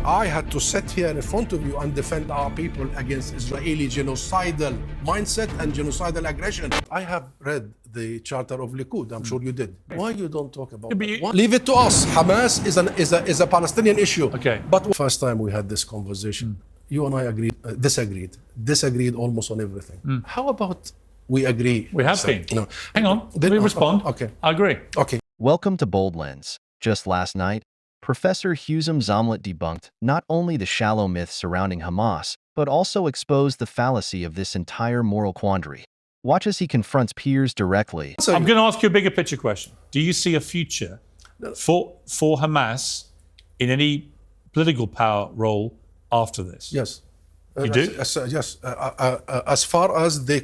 I had to sit here in front of you and defend our people against Israeli genocidal mindset and genocidal aggression. I have read the Charter of Likud. I'm sure you did. Why you don't talk about that? Leave it to us. Hamas is a Palestinian issue. Okay. But first time we had this conversation, you and I disagreed almost on everything. How about we agree? We have been. No. Hang on. Let me respond. Okay. I agree. Okay. Welcome to BoldLenz. Just last night, Professor Husam Zomlet debunked not only the shallow myths surrounding Hamas, but also exposed the fallacy of this entire moral quandary. Watch as he confronts Piers directly. I'm going to ask you a bigger picture question. Do you see a future for Hamas in any political power role after this? Yes. You do? Yes. As far as they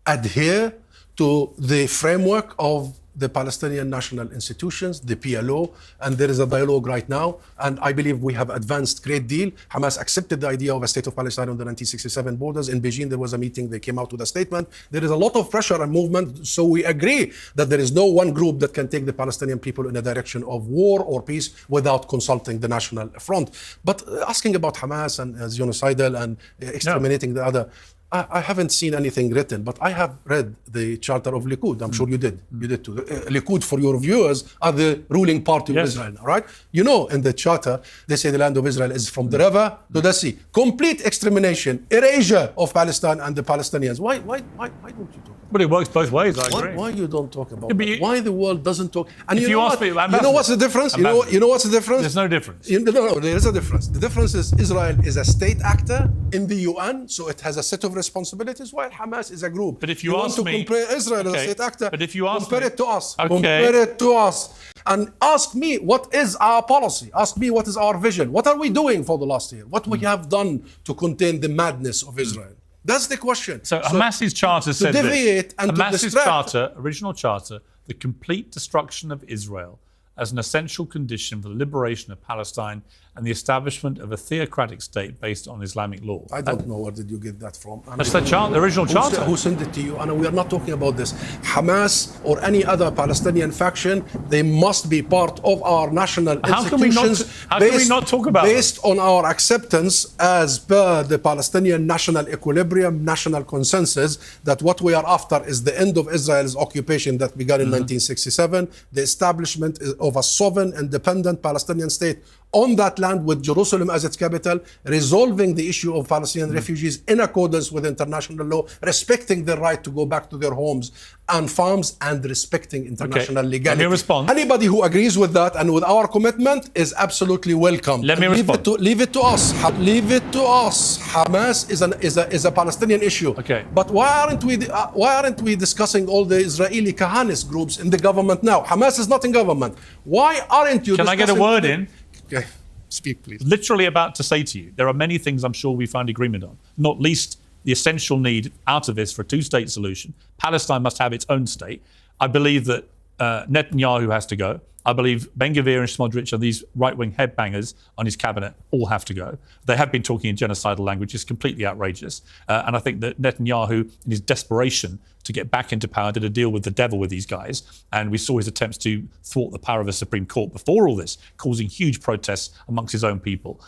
adhere to the framework of the Palestinian national institutions, the PLO, and there is a dialogue right now. And I believe we have advanced a great deal. Hamas accepted the idea of a state of Palestine on the 1967 borders. In Beijing, there was a meeting, they came out with a statement. There is a lot of pressure and movement. So we agree that there is no one group that can take the Palestinian people in a direction of war or peace without consulting the National Front. But asking about Hamas and genocidal and exterminating the other, I haven't seen anything written, but I have read the Charter of Likud. I'm sure you did. You did too. Likud, for your viewers, are the ruling party of Israel, right? You know, in the Charter, they say the land of Israel is from the river to the sea. Complete extermination, erasure of Palestine and the Palestinians. Why don't you talk about it? But it works both ways, I agree. Why you don't talk about it? Why the world doesn't talk? And if you know ask what? me, You know what's the difference? You know what's the difference? There's no difference. No, there is a difference. The difference is Israel is a state actor in the UN, so it has a set of responsibilities, while Hamas is a group. But if you ask want me, to compare Israel as a state actor, but if you ask compare me, it to us. okay. Compare it to us. And ask me, what is our policy? Ask me, what is our vision? What are we doing for the last year? What we have done to contain the madness of Israel? That's the question. So Hamas's charter said deviate this. And Hamas's charter, original charter, the complete destruction of Israel as an essential condition for the liberation of Palestine and the establishment of a theocratic state based on Islamic law. I don't know where did you get that from. That's the original charter. Who sent it to you? And we are not talking about this. Hamas or any other Palestinian faction, they must be part of our national institutions. How can we not talk about based on our acceptance as per the Palestinian national equilibrium, national consensus, that what we are after is the end of Israel's occupation that began in 1967, the establishment of a sovereign, independent Palestinian state on that land with Jerusalem as its capital, resolving the issue of Palestinian refugees in accordance with international law, respecting their right to go back to their homes and farms, and respecting international legality. Let me respond. Anybody who agrees with that and with our commitment is absolutely welcome. Let me respond. Leave it to us. Leave it to us. Hamas is a Palestinian issue. Okay. But why aren't we discussing all the Israeli Kahanist groups in the government now? Hamas is not in government. Why aren't you? Can I get a word in? Okay. Speak, please. Literally about to say to you, there are many things I'm sure we find agreement on, not least the essential need out of this for a two-state solution. Palestine must have its own state. I believe that Netanyahu has to go. I believe Ben-Gvir and Smotrich and these right-wing headbangers on his cabinet all have to go. They have been talking in genocidal language. It's completely outrageous. And I think that Netanyahu, in his desperation to get back into power, did a deal with the devil with these guys. And we saw his attempts to thwart the power of the Supreme Court before all this, causing huge protests amongst his own people.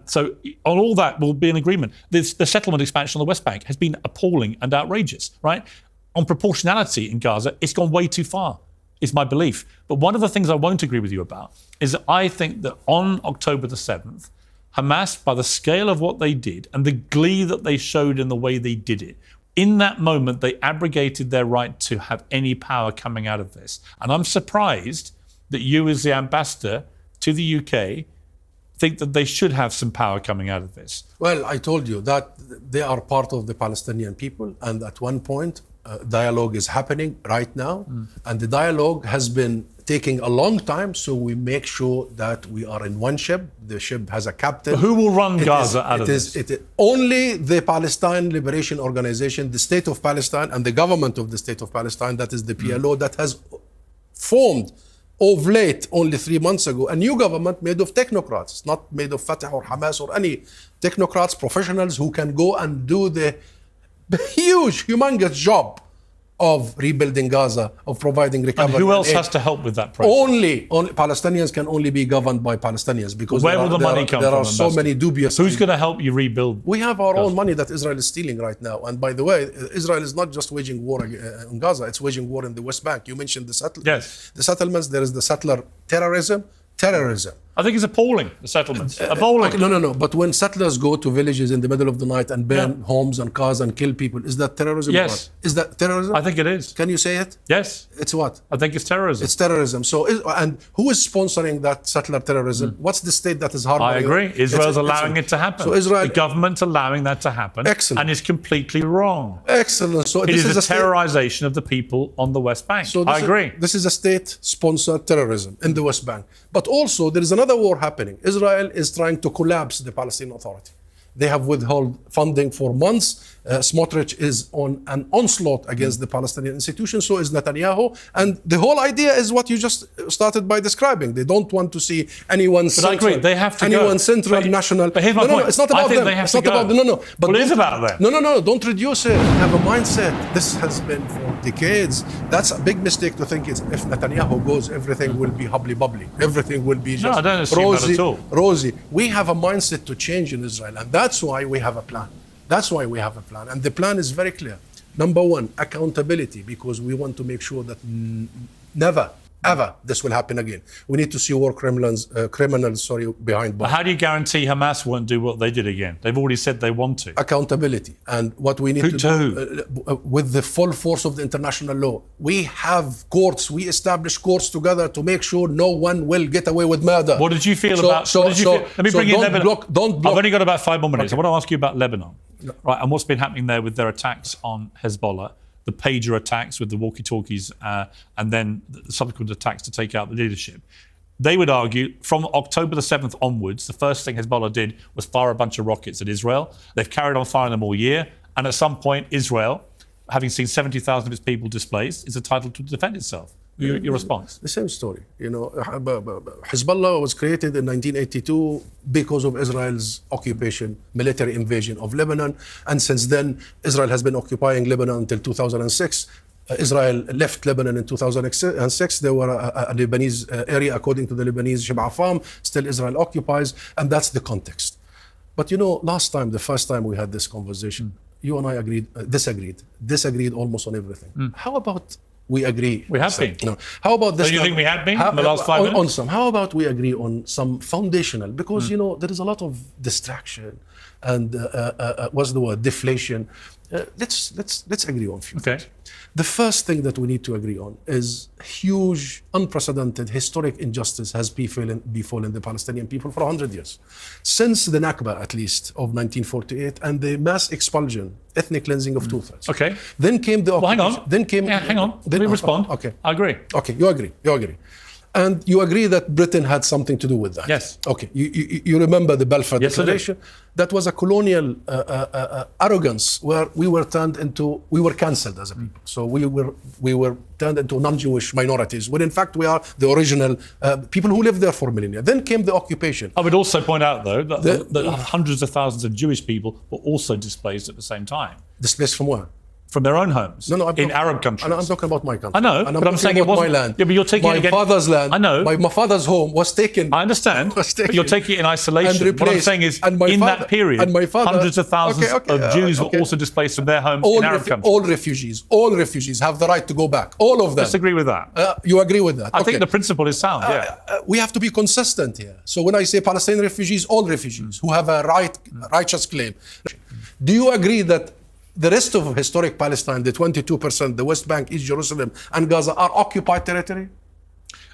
So on all that, we'll be in agreement. The settlement expansion on the West Bank has been appalling and outrageous, right? On proportionality in Gaza, it's gone way too far, is my belief. But one of the things I won't agree with you about is that I think that on October the 7th, Hamas, by the scale of what they did and the glee that they showed in the way they did it, in that moment, they abrogated their right to have any power coming out of this. And I'm surprised that you, as the ambassador to the UK, think that they should have some power coming out of this. Well, I told you that they are part of the Palestinian people. And at one point, dialogue is happening right now. And the dialogue has been taking a long time, so we make sure that we are in one ship. The ship has a captain. But who will run Gaza out of this? It is only the Palestine Liberation Organization, the State of Palestine, and the government of the State of Palestine, that is the PLO, that has formed of late, only 3 months ago, a new government made of technocrats, not made of Fatah or Hamas or any technocrats, professionals who can go and do the huge, humongous job of rebuilding Gaza, of providing recovery. And who else aid. has to help with that process? Only Palestinians can only be governed by Palestinians, because Where will the money come there from? are so Ambassador? many dubious. Who's going to help you rebuild? We have our own money that Israel is stealing right now. And by the way, Israel is not just waging war in Gaza, it's waging war in the West Bank. You mentioned the settlements. Yes. The settlements, there is the settler terrorism. I think it's appalling, the settlements. Appalling. Okay, no. But when settlers go to villages in the middle of the night and burn homes and cars and kill people, is that terrorism? Yes. Or not? Is that terrorism? I think it is. Can you say it? Yes. It's what? I think it's terrorism. It's terrorism. So, and who is sponsoring that settler terrorism? What's the state that is harboring? I agree. it? Israel's allowing it to happen. So Israel, the government's allowing that to happen. Excellent. And it's completely wrong. Excellent. So It this is a state- terrorization of the people on the West Bank. So I agree. This is a state-sponsored terrorism in the West Bank. But also, there is another war happening. Israel is trying to collapse the Palestinian Authority. They have withheld funding for months. Smotrich is on an onslaught against the Palestinian institutions, so is Netanyahu. And the whole idea is what you just started by describing. They don't want to see anyone But I agree, they have to anyone go. central, But- national. but here's my no, point. it's not I about think them. they have It's to not go. about them. No. But Well, it is don't- about them. No. Don't reduce it. Have a mindset. This has been for decades. That's a big mistake to think it's if Netanyahu goes, everything will be hubbly-bubbly. Everything will be just I don't assume that rosy, at all. rosy. We have a mindset to change in Israel, and that's why we have a plan. And the plan is very clear. Number one, accountability, because we want to make sure that never, ever this will happen again. We need to see war criminals behind But bars. how do you guarantee Hamas won't do what they did again? They've already said they want to. Accountability. And what we need Who to to? do with the full force of the international law. We have courts, we establish courts together to make sure no one will get away with murder. What did you feel about? What did you feel? Let me bring in don't Lebanon. don't block. I've only got about 5 more minutes. Okay. I want to ask you about Lebanon, right? And what's been happening there with their attacks on Hezbollah, the pager attacks with the walkie-talkies, and then the subsequent attacks to take out the leadership. They would argue from October the 7th onwards, the first thing Hezbollah did was fire a bunch of rockets at Israel. They've carried on firing them all year, and at some point, Israel, having seen 70,000 of its people displaced, is entitled to defend itself. Your response? The same story. You know, Hezbollah was created in 1982 because of Israel's occupation, military invasion of Lebanon. And since then, Israel has been occupying Lebanon until 2006. Israel left Lebanon in 2006. There were a Lebanese area, according to the Lebanese Shib'a Farm, still Israel occupies. And that's the context. But you know, the first time we had this conversation, you and I disagreed almost on everything. How about we agree? We have been. No. How about this? Do you think we have been in the last 5 minutes? On some. How about we agree on some foundational? Because you know there is a lot of distraction and what's the word? Deflation. Let's agree on a few. Okay. things. The first thing that we need to agree on is huge, unprecedented, historic injustice has befallen the Palestinian people for 100 years. Since the Nakba, at least, of 1948, and the mass expulsion, ethnic cleansing of two-thirds. Okay. Then came the... Well, hang on. Then came... Hang on. Let me respond. Okay. I agree. Okay, you agree. And you agree that Britain had something to do with that? Yes. Okay. You remember the Balfour Declaration? That was a colonial arrogance where we were cancelled as a people. So we were turned into non-Jewish minorities, when in fact we are the original people who lived there for millennia. Then came the occupation. I would also point out, though, that hundreds of thousands of Jewish people were also displaced at the same time. Displaced from where? From their own homes in Arab countries. I'm talking about my country. I know, and but I'm saying it about wasn't my land. Yeah, but you're taking my it again. father's land. I know. My father's home was taken. I understand. Was taken But you're taking it in isolation. and replaced. What I'm saying is, And my in father- that period, and my father- hundreds of thousands of Jews were also displaced from their homes in Arab countries. All refugees have the right to go back. All of them. Disagree with that. You agree with that? I think the principle is sound. We have to be consistent here. So when I say Palestinian refugees, all refugees who have a righteous claim. Do you agree that the rest of historic Palestine, the 22%, the West Bank, East Jerusalem, and Gaza are occupied territory?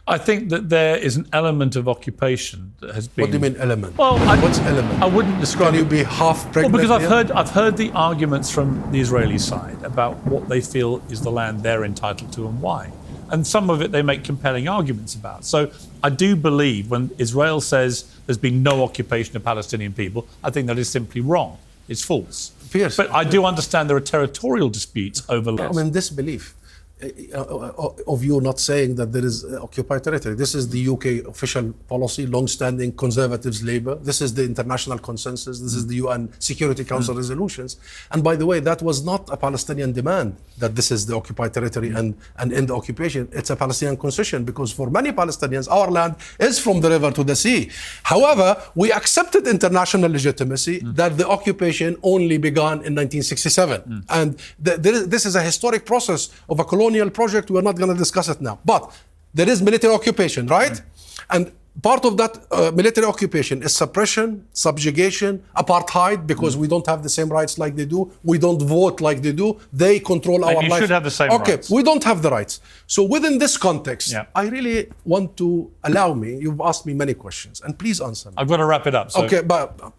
I think that there is an element of occupation that has been. What do you mean element? Well, what's element? I wouldn't describe Can you it. be half pregnant? Well, because here? I've heard the arguments from the Israeli side about what they feel is the land they're entitled to and why. And some of it they make compelling arguments about. So I do believe when Israel says there's been no occupation of Palestinian people, I think that is simply wrong. It's false. Piers, But I do understand there are territorial disputes over land. I'm in disbelief. of you not saying that there is occupied territory. This is the UK official policy, long-standing conservatives Labour. This is the international consensus. This is the UN Security Council resolutions. And by the way, that was not a Palestinian demand that this is the occupied territory and end the occupation. It's a Palestinian concession, because for many Palestinians, our land is from the river to the sea. However, we accepted international legitimacy that the occupation only began in 1967. And this is a historic process of a colonial project. We're not going to discuss it now. But there is military occupation, right? And part of that military occupation is suppression, subjugation, apartheid, because we don't have the same rights like they do. We don't vote like they do. They control our life. You should have the same rights. Okay, we don't have the rights. So within this context, I really want to allow me, you've asked me many questions, and please answer me. I've got to wrap it up. So. Okay, but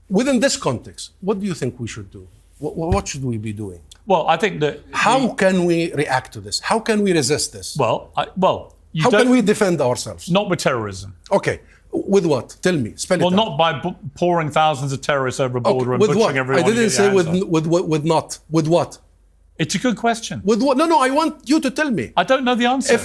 within this context, what do you think we should do? What should we be doing? Well, I think that... How can we react to this? How can we resist this? How can we defend ourselves? Not with terrorism. Okay. With what? Tell me. Spell it out. Not by pouring thousands of terrorists over a border and butchering everyone. I didn't say with not. With what? It's a good question. With what? No, I want you to tell me. I don't know the answer.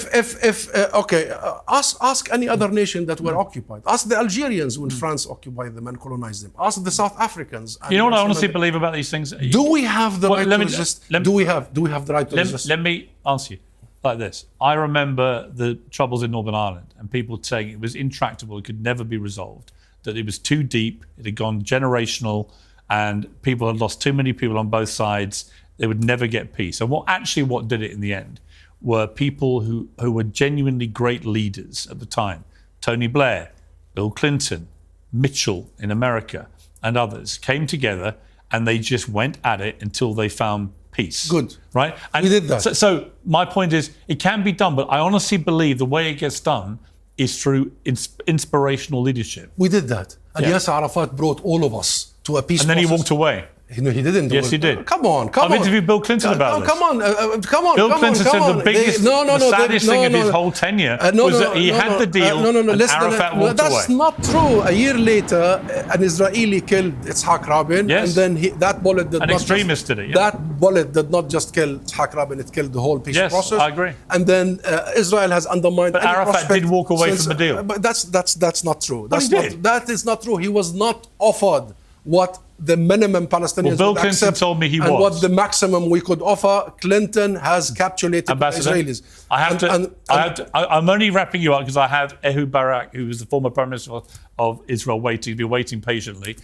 Ask any other nation that were occupied. Ask the Algerians when France occupied them and colonized them. Ask the South Africans. You know what I honestly believe about these things? Do we have the right to resist? Do we have the right to resist? Let me answer you like this. I remember the troubles in Northern Ireland and people saying it was intractable, it could never be resolved, that it was too deep, it had gone generational, and people had lost too many people on both sides. They would never get peace. And what did it in the end were people who were genuinely great leaders at the time. Tony Blair, Bill Clinton, Mitchell in America, and others came together and they just went at it until they found peace. Good. Right? And we did that. So my point is, it can be done, but I honestly believe the way it gets done is through inspirational leadership. We did that. And Yasser Arafat brought all of us to a peace process. And then he walked away. No, he didn't. Yes, he did. Come on. I've interviewed Bill Clinton about this. Come on. Bill Clinton said the biggest, the saddest thing of his whole tenure was that he had the deal and Arafat walked away. That's not true. A year later, an Israeli killed Yitzhak Rabin, and then that bullet did an extremist did it. That bullet did not just kill Yitzhak Rabin; it killed the whole peace process. Yes, I agree. And then Israel has undermined. But Arafat did walk away from the deal. But that's not true. That is not true. He was not offered what the minimum Palestinians Bill would Clinton accept told me he and was. what the maximum we could offer. Clinton has capitulated the Israelis. I'm only wrapping you up because I have Ehud Barak, who was the former Prime Minister of Israel, waiting patiently.